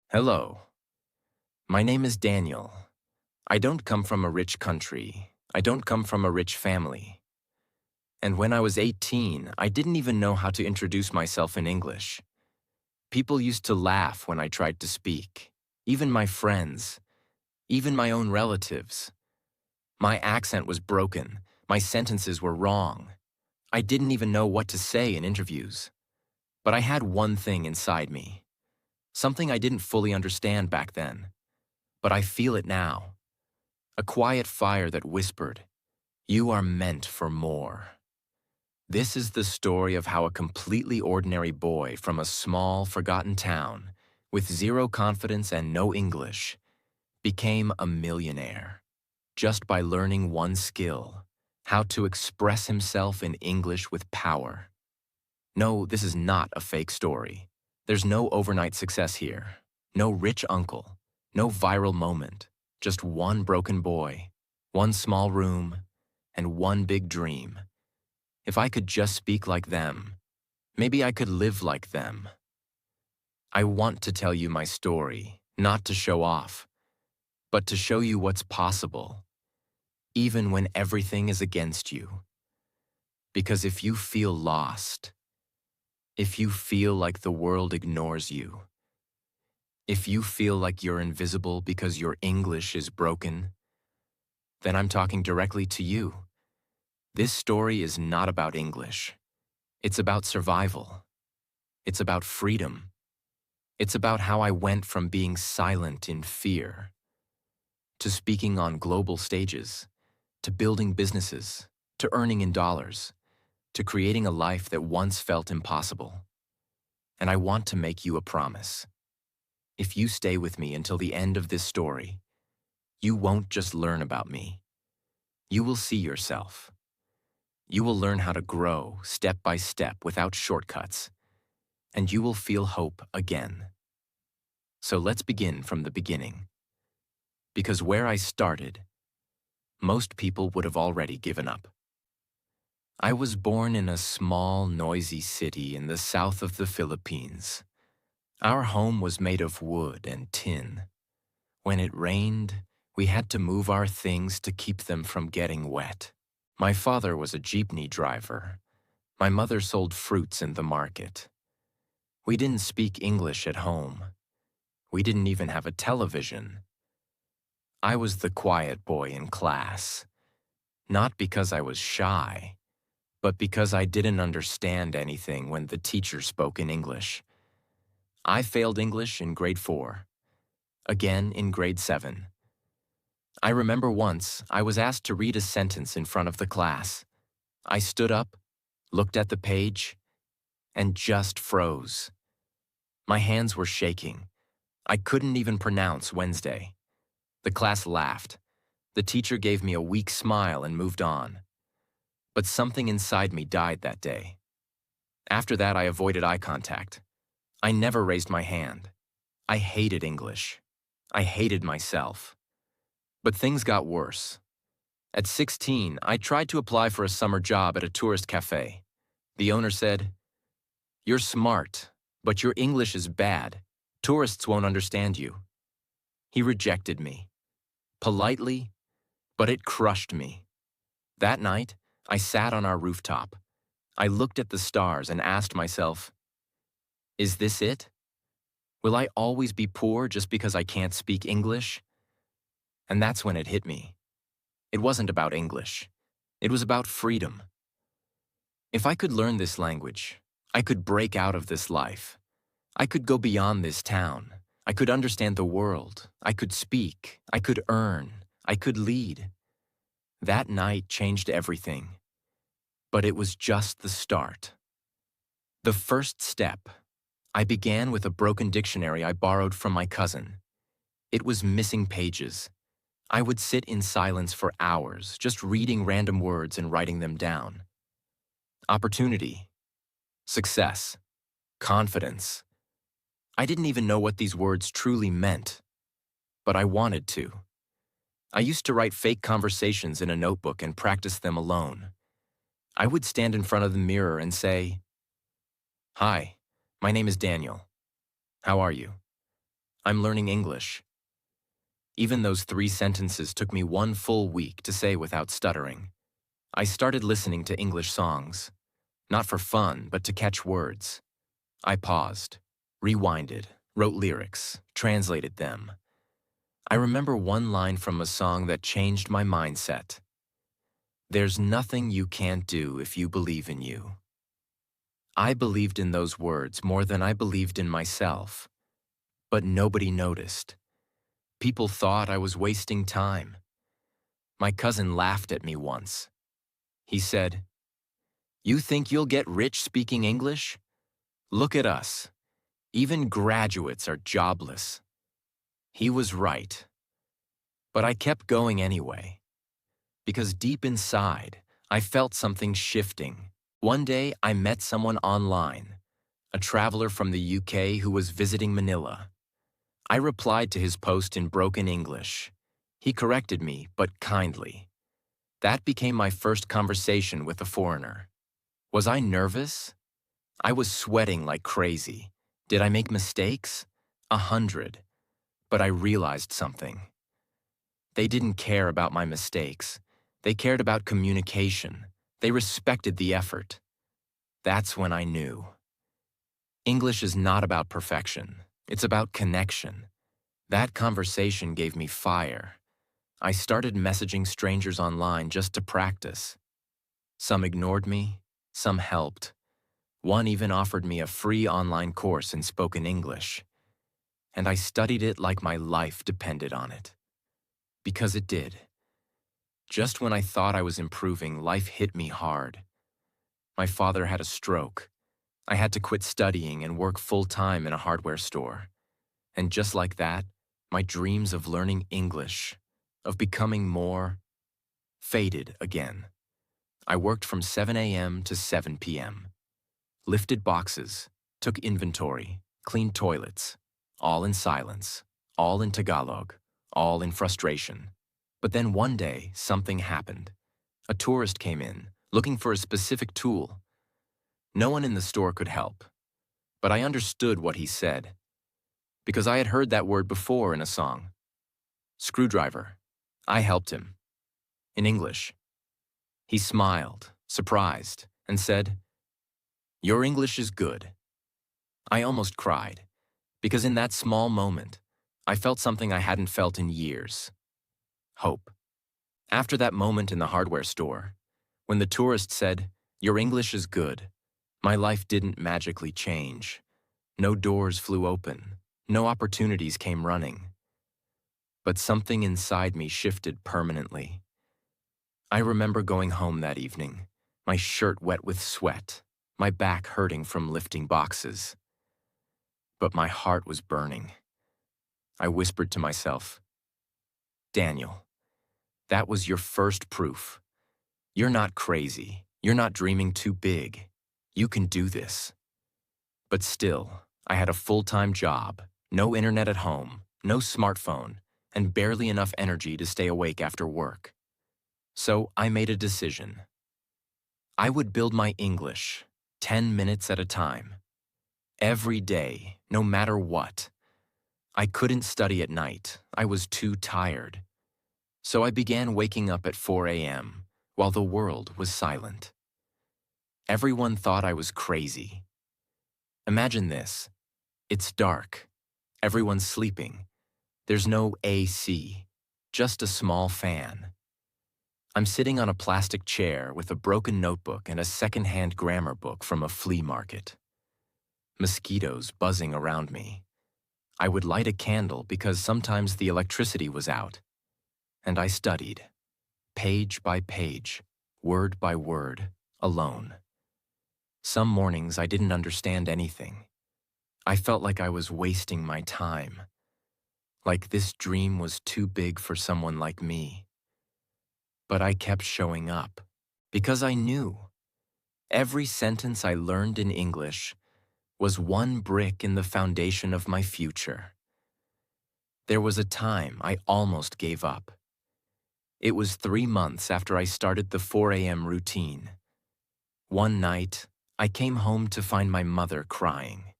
Hello, my name is Daniel. I don't come from a rich country. I don't come from a rich family. And when I was 18, I didn't even know how to introduce myself in English. People used to laugh when I tried to speak. Even my friends, even my own relatives. My accent was broken. My sentences were wrong. I didn't even know what to say in interviews. But I had one thing inside me. Something I didn't fully understand back then. But I feel it now. A quiet fire that whispered, "You are meant for more." This is the story of how a completely ordinary boy from a small, forgotten town, with zero confidence and no English, became a millionaire, just by learning one skill: how to express himself in English with power. No, this is not a fake story. There's no overnight success here, no rich uncle, no viral moment, just one broken boy, one small room, and one big dream. If I could just speak like them, maybe I could live like them. I want to tell you my story, not to show off, but to show you what's possible, even when everything is against you. Because if you feel lost, if you feel like the world ignores you, if you feel like you're invisible because your English is broken, then I'm talking directly to you. This story is not about English. It's about survival. It's about freedom. It's about how I went from being silent in fear to speaking on global stages, to building businesses, to earning in dollars, to creating a life that once felt impossible. And I want to make you a promise. If you stay with me until the end of this story, you won't just learn about me. You will see yourself. You will learn how to grow step by step without shortcuts, and you will feel hope again. So let's begin from the beginning. Because where I started, most people would have already given up. I was born in a small, noisy city in the south of the Philippines. Our home was made of wood and tin. When it rained, we had to move our things to keep them from getting wet. My father was a jeepney driver. My mother sold fruits in the market. We didn't speak English at home. We didn't even have a television. I was the quiet boy in class, not because I was shy, but because I didn't understand anything when the teacher spoke in English. I failed English in grade 4, again in grade 7. I remember once I was asked to read a sentence in front of the class. I stood up, looked at the page, and just froze. My hands were shaking. I couldn't even pronounce Wednesday. The class laughed. The teacher gave me a weak smile and moved on. But something inside me died that day. After that, I avoided eye contact. I never raised my hand. I hated English. I hated myself. But things got worse. At 16, I tried to apply for a summer job at a tourist cafe. The owner said, "You're smart, but your English is bad. Tourists won't understand you." He rejected me. Politely, but it crushed me. That night, I sat on our rooftop. I looked at the stars and asked myself, is this it? Will I always be poor just because I can't speak English? And that's when it hit me. It wasn't about English. It was about freedom. If I could learn this language, I could break out of this life. I could go beyond this town. I could understand the world. I could speak. I could earn. I could lead. That night changed everything. But it was just the start. The first step. I began with a broken dictionary I borrowed from my cousin. It was missing pages. I would sit in silence for hours, just reading random words and writing them down. Opportunity, success, confidence. I didn't even know what these words truly meant, but I wanted to. I used to write fake conversations in a notebook and practice them alone. I would stand in front of the mirror and say, "Hi, my name is Daniel. How are you? I'm learning English. Even those 3 sentences took me 1 full week to say without stuttering. I started listening to English songs, not for fun, but to catch words. I paused, rewinded, wrote lyrics, translated them. I remember one line from a song that changed my mindset. There's nothing you can't do if you believe in you. I believed in those words more than I believed in myself, but nobody noticed. People thought I was wasting time. My cousin laughed at me once. He said, "You think you'll get rich speaking English? Look at us. Even graduates are jobless." He was right. But I kept going anyway, because deep inside, I felt something shifting. One day, I met someone online, a traveler from the UK who was visiting Manila. I replied to his post in broken English. He corrected me, but kindly. That became my first conversation with a foreigner. Was I nervous? I was sweating like crazy. Did I make mistakes? 100. But I realized something. They didn't care about my mistakes. They cared about communication. They respected the effort. That's when I knew. English is not about perfection. It's about connection. That conversation gave me fire. I started messaging strangers online just to practice. Some ignored me, some helped. One even offered me a free online course in spoken English. And I studied it like my life depended on it. Because it did. Just when I thought I was improving, life hit me hard. My father had a stroke. I had to quit studying and work full-time in a hardware store. And just like that, my dreams of learning English, of becoming more, faded again. I worked from 7 a.m. to 7 p.m. Lifted boxes, took inventory, cleaned toilets, all in silence, all in Tagalog, all in frustration. But then one day, something happened. A tourist came in, looking for a specific tool. No one in the store could help. But I understood what he said, because I had heard that word before in a song. Screwdriver. I helped him. In English. He smiled, surprised, and said, "Your English is good." I almost cried, because in that small moment, I felt something I hadn't felt in years. Hope. After that moment in the hardware store, when the tourist said, "Your English is good," my life didn't magically change. No doors flew open. No opportunities came running. But something inside me shifted permanently. I remember going home that evening, my shirt wet with sweat, my back hurting from lifting boxes. But my heart was burning. I whispered to myself, "Daniel, that was your first proof. You're not crazy. You're not dreaming too big. You can do this." But still, I had a full-time job, no internet at home, no smartphone, and barely enough energy to stay awake after work. So I made a decision. I would build my English, 10 minutes at a time. Every day, no matter what. I couldn't study at night. I was too tired. So I began waking up at 4 a.m. while the world was silent. Everyone thought I was crazy. Imagine this. It's dark. Everyone's sleeping. There's no AC, just a small fan. I'm sitting on a plastic chair with a broken notebook and a second-hand grammar book from a flea market. Mosquitoes buzzing around me. I would light a candle because sometimes the electricity was out. And I studied, page by page, word by word, alone. Some mornings I didn't understand anything. I felt like I was wasting my time. Like this dream was too big for someone like me. But I kept showing up, because I knew. Every sentence I learned in English was one brick in the foundation of my future. There was a time I almost gave up. It was 3 months after I started the 4 a.m. routine. One night, I came home to find my mother crying.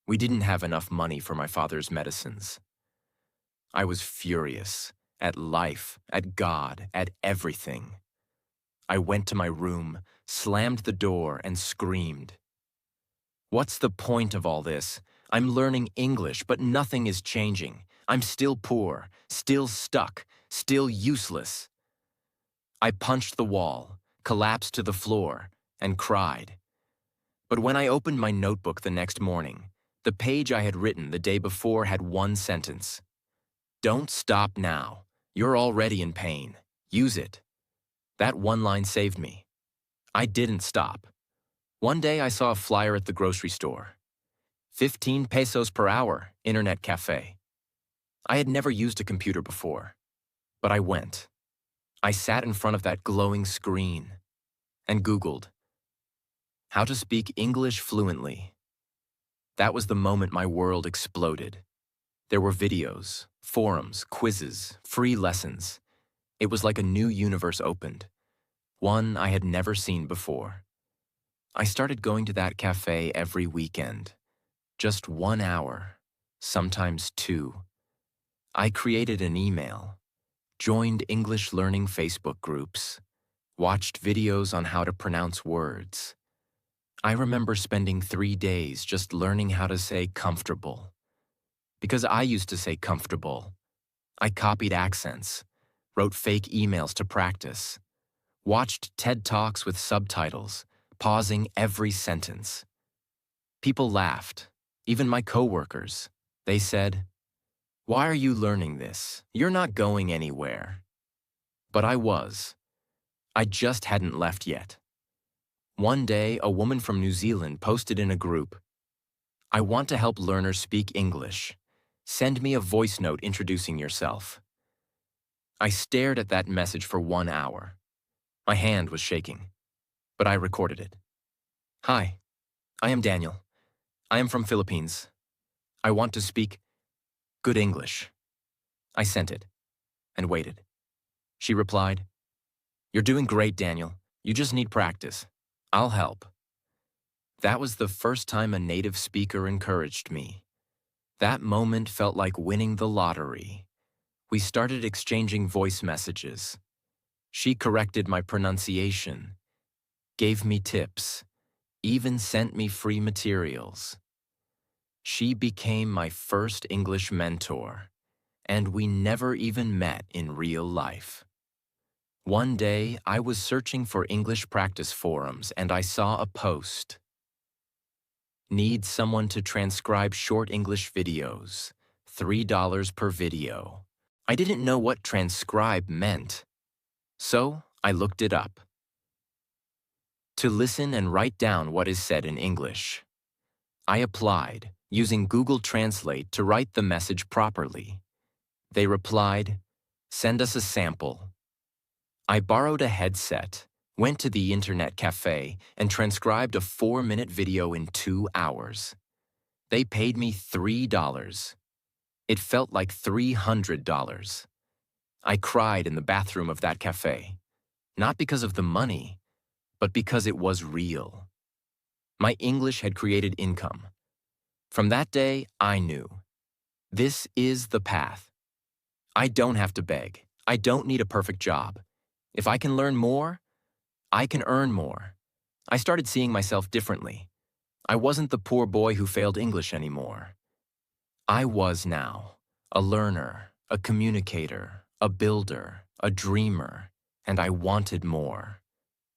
We didn't have enough money for my father's medicines. I was furious at life, at God, at everything. I went to my room, slammed the door, and screamed. What's the point of all this? I'm learning English, but nothing is changing. I'm still poor, still stuck, still useless. I punched the wall, collapsed to the floor, and cried. But when I opened my notebook the next morning, the page I had written the day before had one sentence. Don't stop now. You're already in pain. Use it. That one line saved me. I didn't stop. One day I saw a flyer at the grocery store. 15 pesos per hour, internet cafe. I had never used a computer before, but I went. I sat in front of that glowing screen and Googled how to speak English fluently. That was the moment my world exploded. There were videos, forums, quizzes, free lessons. It was like a new universe opened, one I had never seen before. I started going to that cafe every weekend. Just 1 hour, sometimes 2. I created an email, joined English learning Facebook groups, watched videos on how to pronounce words. I remember spending 3 days just learning how to say comfortable. Because I used to say comfortable. I copied accents, wrote fake emails to practice, watched TED Talks with subtitles, pausing every sentence. People laughed, even my coworkers. They said, "Why are you learning this? You're not going anywhere." But I was. I just hadn't left yet. One day, a woman from New Zealand posted in a group, "I want to help learners speak English. Send me a voice note introducing yourself." I stared at that message for 1 hour. My hand was shaking, but I recorded it. "Hi, I am Daniel. I am from Philippines. I want to speak good English." I sent it and waited. She replied, "You're doing great, Daniel. You just need practice. I'll help." That was the first time a native speaker encouraged me. That moment felt like winning the lottery. We started exchanging voice messages. She corrected my pronunciation, gave me tips, even sent me free materials. She became my first English mentor, and we never even met in real life. One day, I was searching for English practice forums and I saw a post. Need someone to transcribe short English videos, $3 per video. I didn't know what transcribe meant, so I looked it up. To listen and write down what is said in English. I applied, using Google Translate to write the message properly. They replied, "Send us a sample." I borrowed a headset, went to the internet cafe, and transcribed a 4-minute video in 2 hours. They paid me $3. It felt like $300. I cried in the bathroom of that cafe, not because of the money, but because it was real. My English had created income. From that day, I knew. This is the path. I don't have to beg. I don't need a perfect job. If I can learn more, I can earn more. I started seeing myself differently. I wasn't the poor boy who failed English anymore. I was now a learner, a communicator, a builder, a dreamer, and I wanted more.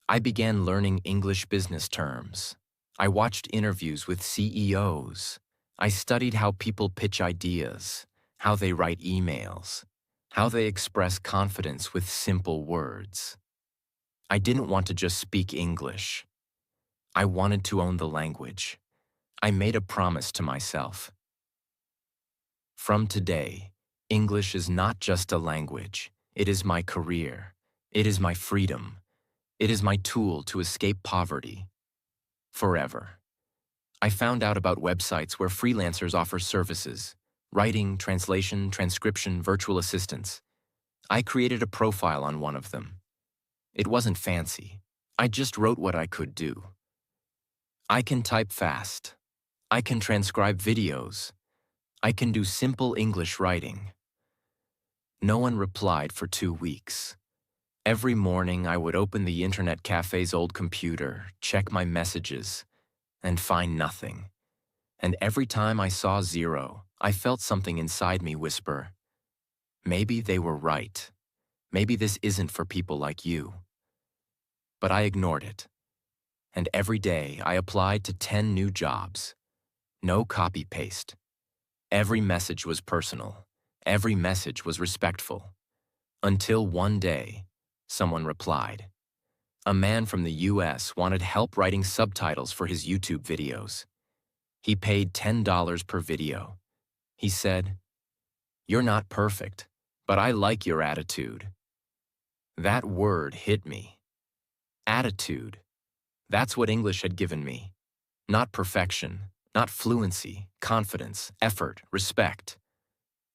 I began learning English business terms. I watched interviews with CEOs. I studied how people pitch ideas, how they write emails, how they express confidence with simple words. I didn't want to just speak English. I wanted to own the language. I made a promise to myself. From today, English is not just a language. It is my career. It is my freedom. It is my tool to escape poverty. Forever. I found out about websites where freelancers offer services, writing, translation, transcription, virtual assistants. I created a profile on one of them. It wasn't fancy. I just wrote what I could do. I can type fast. I can transcribe videos. I can do simple English writing. No one replied for 2 weeks. Every morning, I would open the internet cafe's old computer, check my messages, and find nothing. And every time I saw 0, I felt something inside me whisper, maybe they were right. Maybe this isn't for people like you. But I ignored it. And every day, I applied to 10 new jobs. No copy-paste. Every message was personal. Every message was respectful. Until one day, someone replied. A man from the US wanted help writing subtitles for his YouTube videos. He paid $10 per video. He said, "You're not perfect, but I like your attitude." That word hit me. Attitude. That's what English had given me. Not perfection, not fluency, confidence, effort, respect.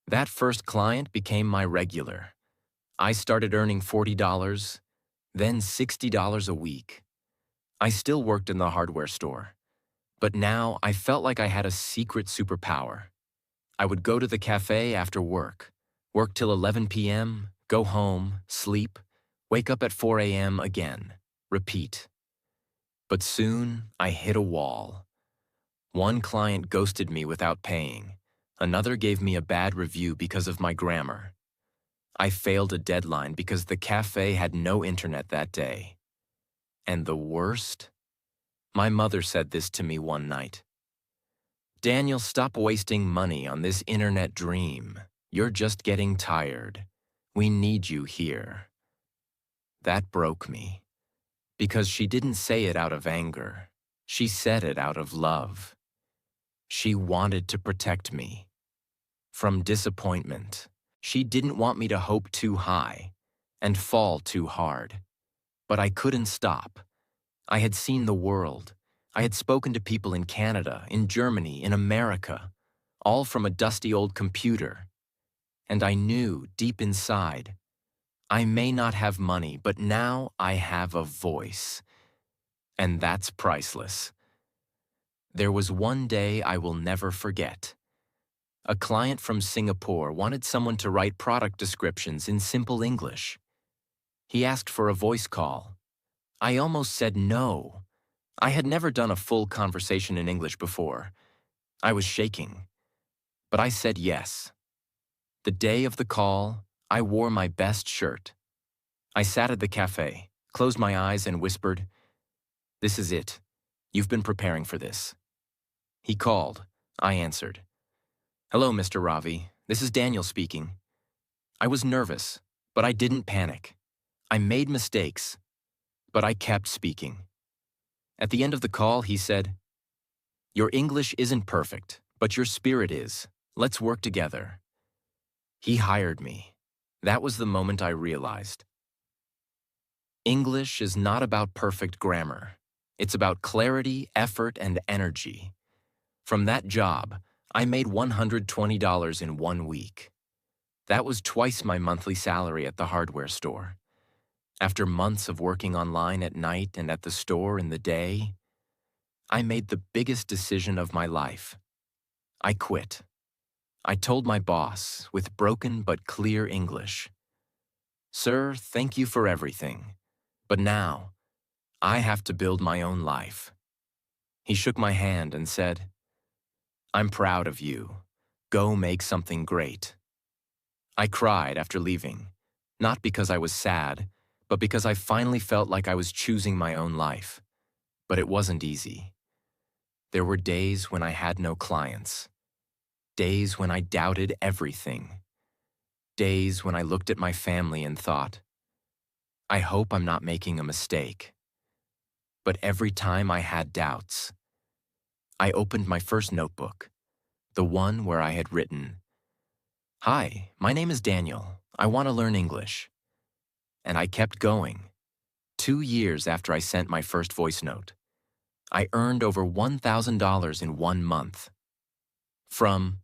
That first client became my regular. I started earning $40, then $60 a week. I still worked in the hardware store, but now I felt like I had a secret superpower. I would go to the cafe after work till 11 p.m., go home, sleep, wake up at 4 a.m. again, repeat. But soon, I hit a wall. One client ghosted me without paying. Another gave me a bad review because of my grammar. I failed a deadline because the cafe had no internet that day. And the worst? My mother said this to me one night. "Daniel, stop wasting money on this internet dream. You're just getting tired. We need you here." That broke me. Because she didn't say it out of anger. She said it out of love. She wanted to protect me from disappointment. She didn't want me to hope too high and fall too hard. But I couldn't stop. I had seen the world. I had spoken to people in Canada, in Germany, in America, all from a dusty old computer. And I knew deep inside, I may not have money, but now I have a voice. And that's priceless. There was one day I will never forget. A client from Singapore wanted someone to write product descriptions in simple English. He asked for a voice call. I almost said no. I had never done a full conversation in English before. I was shaking. But I said yes. The day of the call, I wore my best shirt. I sat at the cafe, closed my eyes and whispered, "This is it. You've been preparing for this." He called. I answered. "Hello, Mr. Ravi. This is Daniel speaking." I was nervous, but I didn't panic. I made mistakes, but I kept speaking. At the end of the call, he said, "Your English isn't perfect, but your spirit is. Let's work together." He hired me. That was the moment I realized. English is not about perfect grammar. It's about clarity, effort, and energy. From that job, I made $120 in 1 week. That was twice my monthly salary at the hardware store. After months of working online at night and at the store in the day, I made the biggest decision of my life. I quit. I told my boss, with broken but clear English, "Sir, thank you for everything, but now I have to build my own life." He shook my hand and said, "I'm proud of you. Go make something great." I cried after leaving, not because I was sad, but because I finally felt like I was choosing my own life. But it wasn't easy. There were days when I had no clients. Days when I doubted everything. Days when I looked at my family and thought, I hope I'm not making a mistake. But every time I had doubts, I opened my first notebook, the one where I had written, "Hi, my name is Daniel. I want to learn English." And I kept going. 2 years after I sent my first voice note, I earned over $1,000 in 1 month. From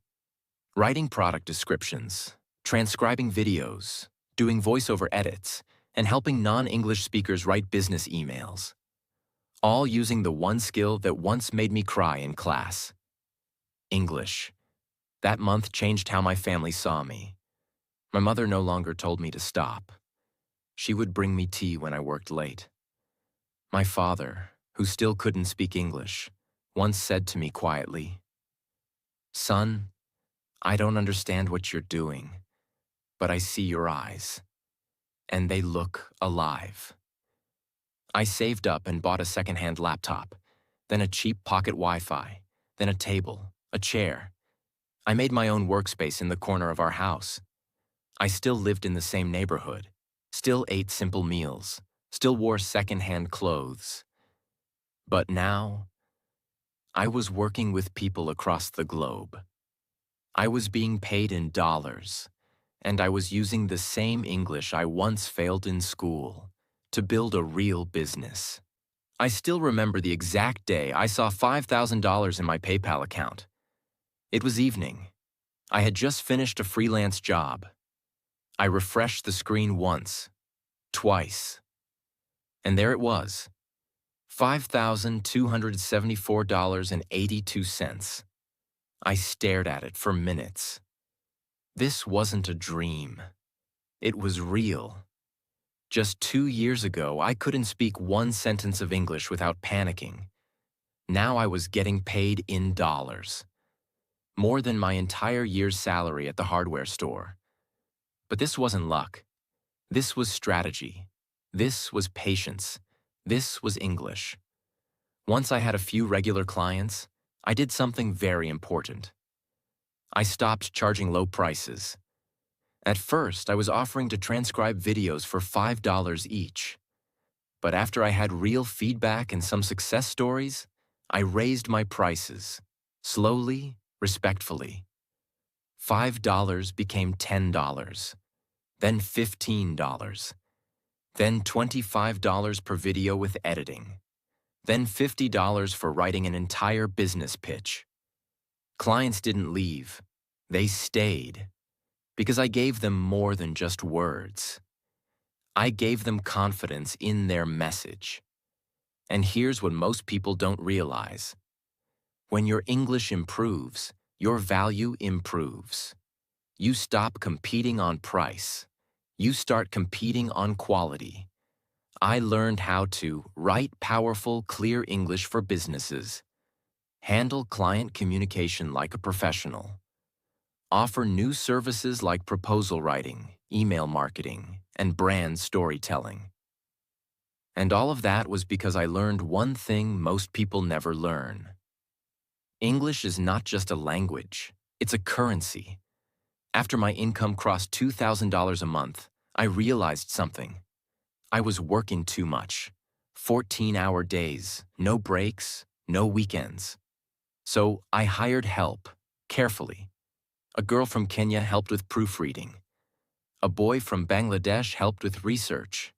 writing product descriptions, transcribing videos, doing voiceover edits, and helping non-English speakers write business emails. All using the one skill that once made me cry in class, English. That month changed how my family saw me. My mother no longer told me to stop. She would bring me tea when I worked late. My father, who still couldn't speak English, once said to me quietly, "Son, I don't understand what you're doing, but I see your eyes, and they look alive." I saved up and bought a second-hand laptop, then a cheap pocket Wi-Fi, then a table, a chair. I made my own workspace in the corner of our house. I still lived in the same neighborhood, still ate simple meals, still wore second-hand clothes. But now, I was working with people across the globe. I was being paid in dollars, and I was using the same English I once failed in school to build a real business. I still remember the exact day I saw $5,000 in my PayPal account. It was evening. I had just finished a freelance job. I refreshed the screen once, twice, and there it was, $5,274.82. I stared at it for minutes. This wasn't a dream. It was real. Just 2 years ago, I couldn't speak one sentence of English without panicking. Now I was getting paid in dollars, more than my entire year's salary at the hardware store. But this wasn't luck. This was strategy. This was patience. This was English. Once I had a few regular clients, I did something very important. I stopped charging low prices. At first, I was offering to transcribe videos for $5 each. But after I had real feedback and some success stories, I raised my prices, slowly, respectfully. $5 became $10, then $15, then $25 per video with editing, then $50 for writing an entire business pitch. Clients didn't leave, they stayed, because I gave them more than just words. I gave them confidence in their message. And here's what most people don't realize. When your English improves, your value improves. You stop competing on price. You start competing on quality. I learned how to write powerful, clear English for businesses, handle client communication like a professional, offer new services like proposal writing, email marketing, and brand storytelling. And all of that was because I learned one thing most people never learn. English is not just a language, it's a currency. After my income crossed $2,000 a month, I realized something. I was working too much. 14-hour days, no breaks, no weekends. So I hired help, carefully. A girl from Kenya helped with proofreading. A boy from Bangladesh helped with research.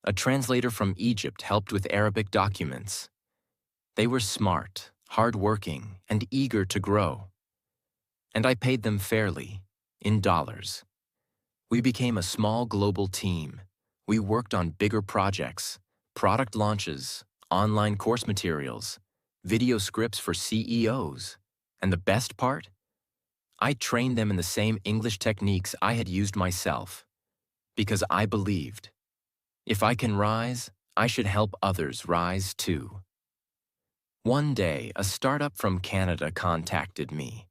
A translator from Egypt helped with Arabic documents. They were smart, hardworking, and eager to grow. And I paid them fairly, in dollars. We became a small global team. We worked on bigger projects, product launches, online course materials, video scripts for CEOs. And the best part? I trained them in the same English techniques I had used myself, because I believed, if I can rise, I should help others rise too. One day, a startup from Canada contacted me.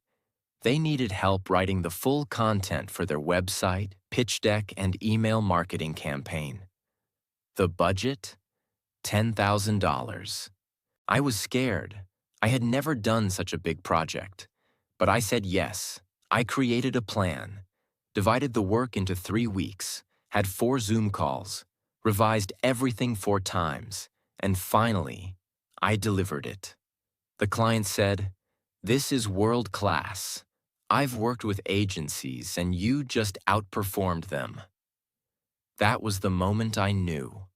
They needed help writing the full content for their website, pitch deck, and email marketing campaign. The budget? $10,000. I was scared. I had never done such a big project. But I said yes. I created a plan, divided the work into 3 weeks, had 4 Zoom calls, revised everything 4 times, and finally, I delivered it. The client said, "This is world class. I've worked with agencies and you just outperformed them." That was the moment I knew.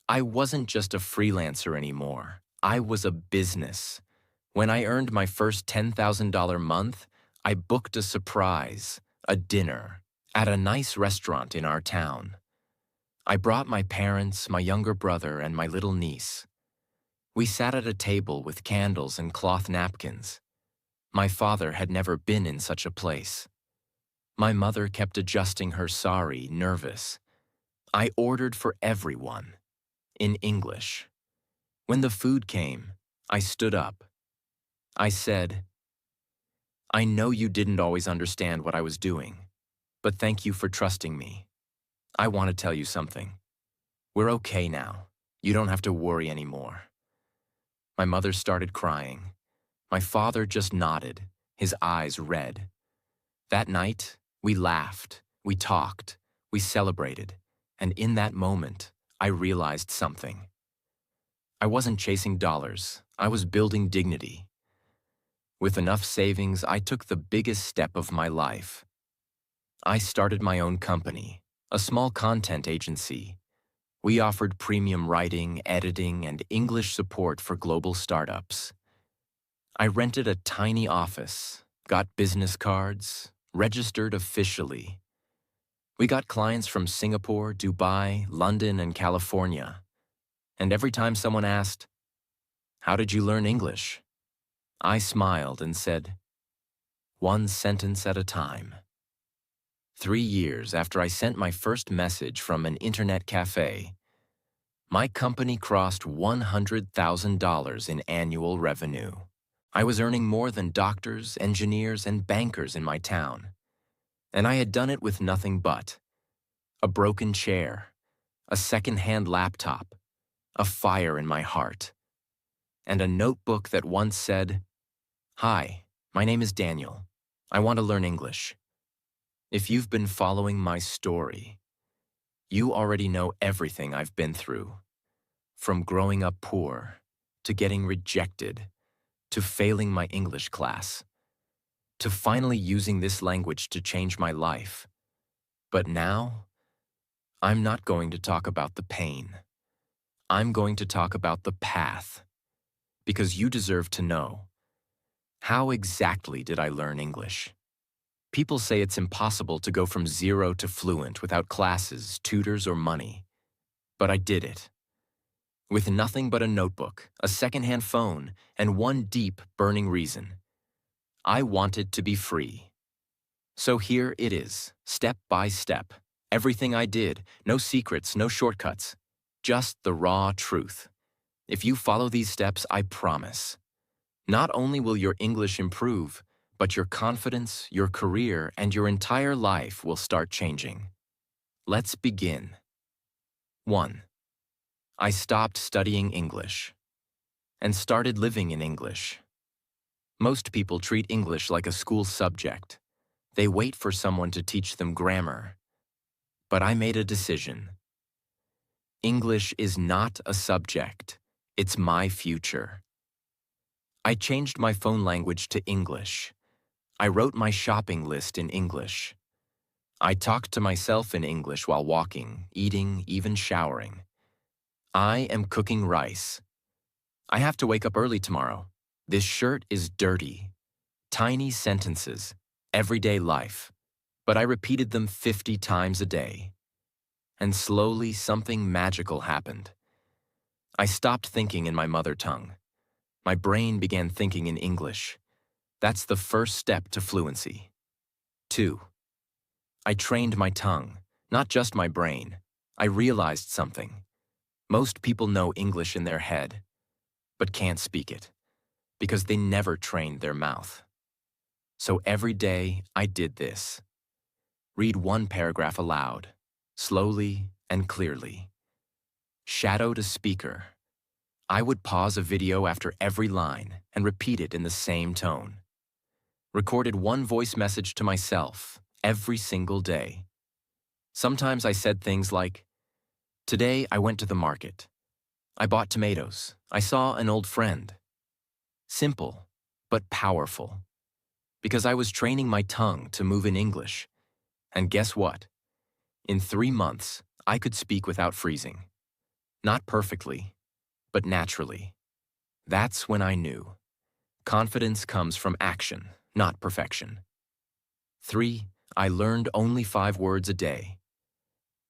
I wasn't just a freelancer anymore. I was a business. When I earned my first $10,000 month, I booked a surprise, a dinner, at a nice restaurant in our town. I brought my parents, my younger brother, and my little niece. We sat at a table with candles and cloth napkins. My father had never been in such a place. My mother kept adjusting her sari, nervous. I ordered for everyone, in English. When the food came, I stood up. I said, "I know you didn't always understand what I was doing, but thank you for trusting me. I want to tell you something. We're okay now. You don't have to worry anymore." My mother started crying. My father just nodded, his eyes red. That night, we laughed, we talked, we celebrated, and in that moment, I realized something. I wasn't chasing dollars, I was building dignity. With enough savings, I took the biggest step of my life. I started my own company, a small content agency. We offered premium writing, editing, and English support for global startups. I rented a tiny office, got business cards, registered officially. We got clients from Singapore, Dubai, London, and California. And every time someone asked, "How did you learn English?" I smiled and said, "One sentence at a time." 3 years after I sent my first message from an internet cafe, my company crossed $100,000 in annual revenue. I was earning more than doctors, engineers, and bankers in my town. And I had done it with nothing but a broken chair, a second-hand laptop, a fire in my heart, and a notebook that once said, "Hi, my name is Daniel. I want to learn English." If you've been following my story, you already know everything I've been through. From growing up poor, to getting rejected, to failing my English class, to finally using this language to change my life. But now, I'm not going to talk about the pain. I'm going to talk about the path. Because you deserve to know. How exactly did I learn English? People say it's impossible to go from zero to fluent without classes, tutors, or money. But I did it. With nothing but a notebook, a secondhand phone, and one deep, burning reason. I wanted to be free. So here it is, step by step. Everything I did, no secrets, no shortcuts. Just the raw truth. If you follow these steps, I promise. Not only will your English improve, but your confidence, your career, and your entire life will start changing. Let's begin. 1. I stopped studying English and started living in English. Most people treat English like a school subject. They wait for someone to teach them grammar. But I made a decision. English is not a subject. It's my future. I changed my phone language to English. I wrote my shopping list in English. I talked to myself in English while walking, eating, even showering. I am cooking rice. I have to wake up early tomorrow. This shirt is dirty. Tiny sentences, everyday life. But I repeated them 50 times a day. And slowly something magical happened. I stopped thinking in my mother tongue. My brain began thinking in English. That's the first step to fluency. 2. I trained my tongue, not just my brain. I realized something. Most people know English in their head, but can't speak it, because they never trained their mouth. So every day I did this. Read one paragraph aloud, slowly and clearly. Shadowed a speaker. I would pause a video after every line and repeat it in the same tone. Recorded one voice message to myself every single day. Sometimes I said things like, "Today I went to the market. I bought tomatoes. I saw an old friend." Simple, but powerful. Because I was training my tongue to move in English. And guess what? In 3 months, I could speak without freezing. Not perfectly, but naturally. That's when I knew. Confidence comes from action, not perfection. 3. I learned only 5 words a day,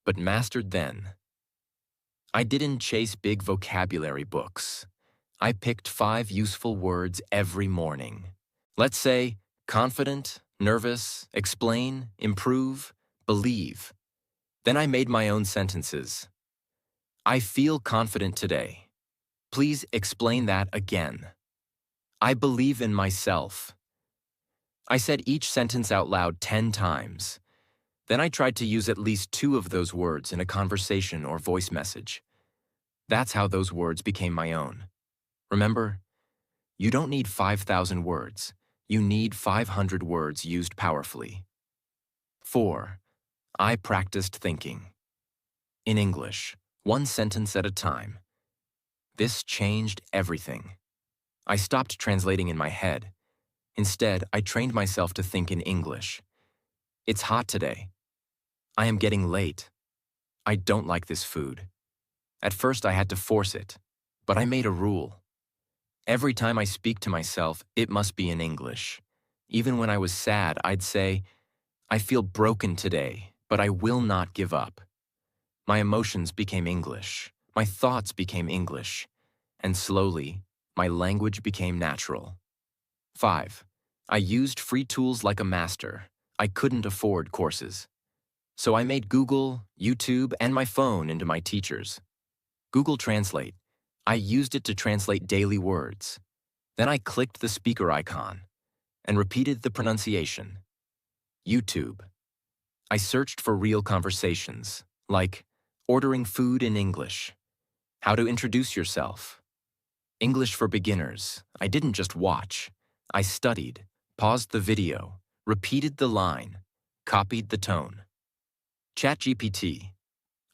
but mastered them. I didn't chase big vocabulary books. I picked 5 useful words every morning. Let's say confident, nervous, explain, improve, believe. Then I made my own sentences. I feel confident today. Please explain that again. I believe in myself. I said each sentence out loud 10 times. Then I tried to use at least 2 of those words in a conversation or voice message. That's how those words became my own. Remember, you don't need 5,000 words. You need 500 words used powerfully. 4. I practiced thinking. In English, one sentence at a time. This changed everything. I stopped translating in my head. Instead, I trained myself to think in English. It's hot today. I am getting late. I don't like this food. At first, I had to force it, but I made a rule. Every time I speak to myself, it must be in English. Even when I was sad, I'd say, I feel broken today, but I will not give up. My emotions became English. My thoughts became English. And slowly, my language became natural. 5. I used free tools like a master. I couldn't afford courses. So I made Google, YouTube, and my phone into my teachers. Google Translate. I used it to translate daily words. Then I clicked the speaker icon and repeated the pronunciation. YouTube. I searched for real conversations, like ordering food in English, how to introduce yourself, English for beginners. I didn't just watch. I studied, paused the video, repeated the line, copied the tone. ChatGPT.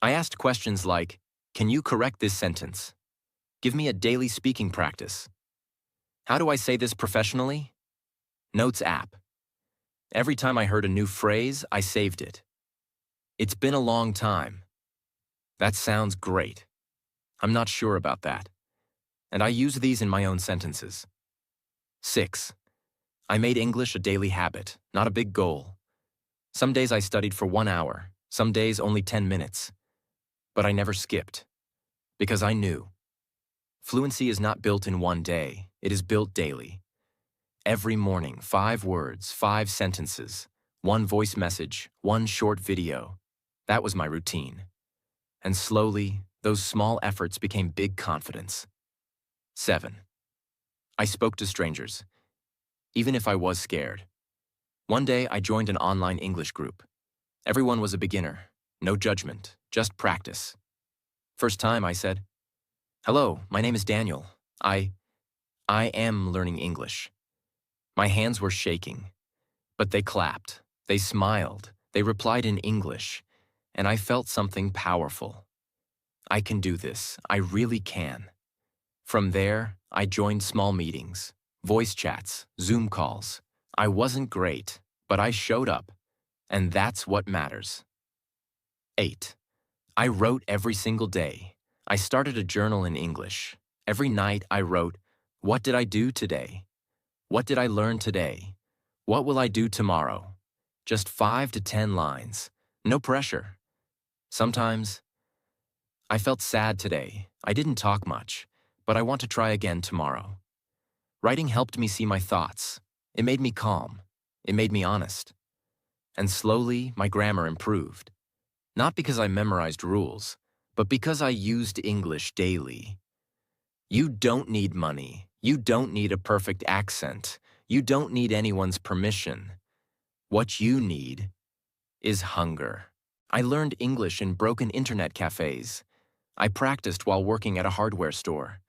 I asked questions like, can you correct this sentence? Give me a daily speaking practice. How do I say this professionally? Notes app. Every time I heard a new phrase, I saved it. It's been a long time. That sounds great. I'm not sure about that. And I use these in my own sentences. 6. I made English a daily habit, not a big goal. Some days I studied for 1 hour, some days only 10 minutes. But I never skipped. Because I knew. Fluency is not built in one day, it is built daily. Every morning, 5 words, 5 sentences, 1 voice message, 1 short video. That was my routine. And slowly, those small efforts became big confidence. 7. I spoke to strangers, even if I was scared. One day, I joined an online English group. Everyone was a beginner, no judgment, just practice. First time, I said, "Hello, my name is Daniel. I am learning English." My hands were shaking, but they clapped, they smiled, they replied in English, and I felt something powerful. I can do this, I really can. From there, I joined small meetings, voice chats, Zoom calls. I wasn't great, but I showed up, and that's what matters. 8. I wrote every single day. I started a journal in English. Every night I wrote, what did I do today? What did I learn today? What will I do tomorrow? Just 5 to 10 lines. No pressure. Sometimes, I felt sad today. I didn't talk much, but I want to try again tomorrow. Writing helped me see my thoughts. It made me calm. It made me honest. And slowly, my grammar improved. Not because I memorized rules, but because I used English daily. You don't need money. You don't need a perfect accent. You don't need anyone's permission. What you need is hunger. I learned English in broken internet cafes. I practiced while working at a hardware store.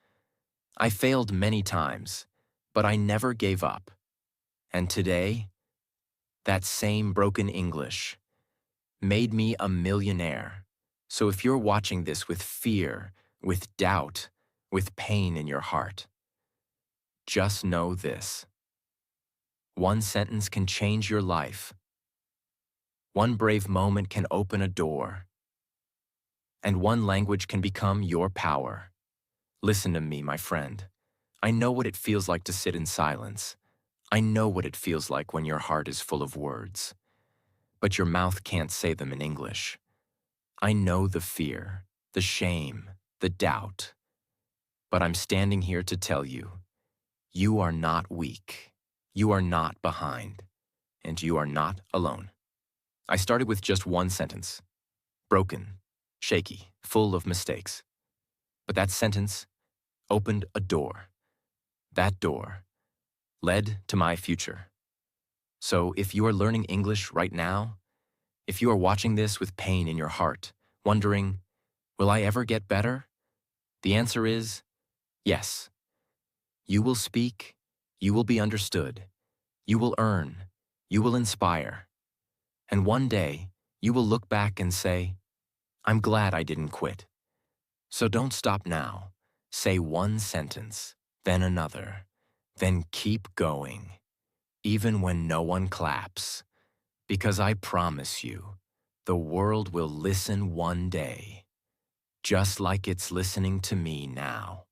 I failed many times, but I never gave up. And today, that same broken English made me a millionaire. So if you're watching this with fear, with doubt, with pain in your heart, just know this. One sentence can change your life. One brave moment can open a door. And one language can become your power. Listen to me, my friend. I know what it feels like to sit in silence. I know what it feels like when your heart is full of words, but your mouth can't say them in English. I know the fear, the shame, the doubt. But I'm standing here to tell you, you are not weak. You are not behind, and you are not alone. I started with just one sentence. Broken, shaky, full of mistakes. But that sentence opened a door. That door led to my future. So if you are learning English right now, if you are watching this with pain in your heart, wondering, will I ever get better? The answer is yes. You will speak, you will be understood, you will earn, you will inspire. And one day, you will look back and say, I'm glad I didn't quit. So don't stop now. Say one sentence, then another, then keep going, even when no one claps. Because I promise you, the world will listen one day, just like it's listening to me now.